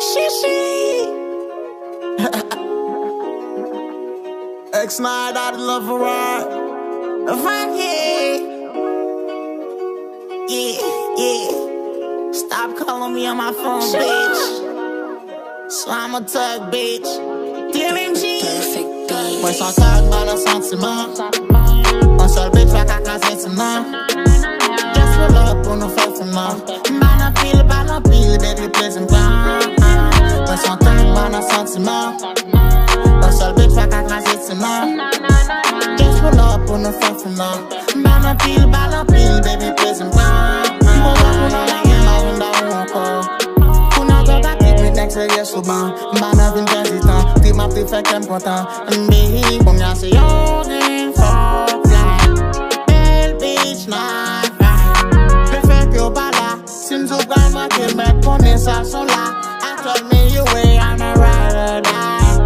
Shishi. X9 out of love for ride. Right here. Yeah. Stop calling me on my phone, bitch. So I'm a thug, bitch. DMG. Moi, sans tag, mal un sentiment. Un seul bitch, fait qu'à casser maintenant. Just pull up pour nous faire finir. Man, pile, baby, please and grind. Moi, sans tag, mal un sentiment. Un seul bitch, fait qu'à casser maintenant. Just pull up pour nous faire finir. Man, pile, baby, please and grind. Moi, on a la gueule, on a encore. Next year souvent, man a vin transitant. Ti m'a pris fait qu'elle content. Baby, bon y'a c'est yorin for fly. Belle bitch night vibe. Le fait que pas là, si nous vraiment qu'elle me connaît ça sont là. I told me you way I'm a ride or die.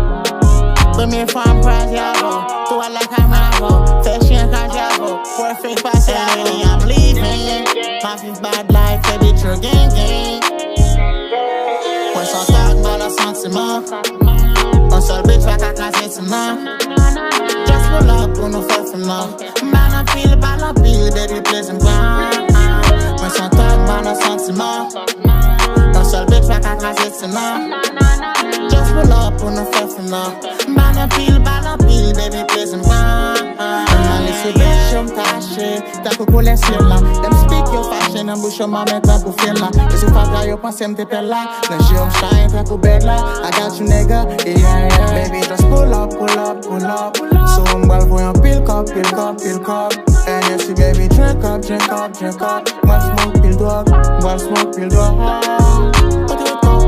But me from price y'avo, to a like I'm avo. Fashion cause y'avo, perfect pass y'avo. I'm leaving, my fifth bad life, baby true gang. Moi sans tag, mal un sentiment. Un seul bitch va qu'à casser maintenant. Just pull up pour nous faire finir. Man a pile, baby, please and grind. Moi sans tag, mal un sentiment. Un seul bitch va qu'à casser maintenant. Just pull up pour nous faire finir. Man a pile, baby, please and grind. Man laissé bitch, j'aime cacher. T'as coco les ciels là. Them speak your fashion, un bouchon m'a mettre pour faire là. Et si pas là, yo pense m'te pelle là. Le jeu shine, t'as coco bed là. I got you nigga, yeah. Baby, just pull up. So I'm well for your pill cup. And yes, baby, drink up. One smoke, pill dog.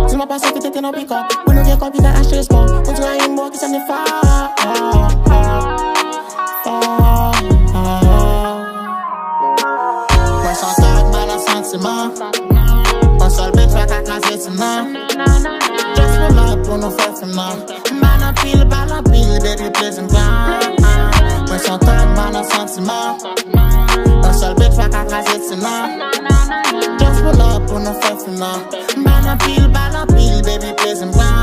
Tu m'as passé que t'étais non pick-up. Pour nous dire qu'on vit dans acheter sport. On dirait une mort qui s'en est fort. Moi sans tag, mal un sentiment. Un seul bitch va qu'à casser maintenant. Just pull up pour nous faire finir. Man a pile, baby, please and grind. Moi sans tag, mal un sentiment. Un seul bitch va qu'à casser maintenant. Just pull up pour nous faire finir. Man a pile, baby, please and grind.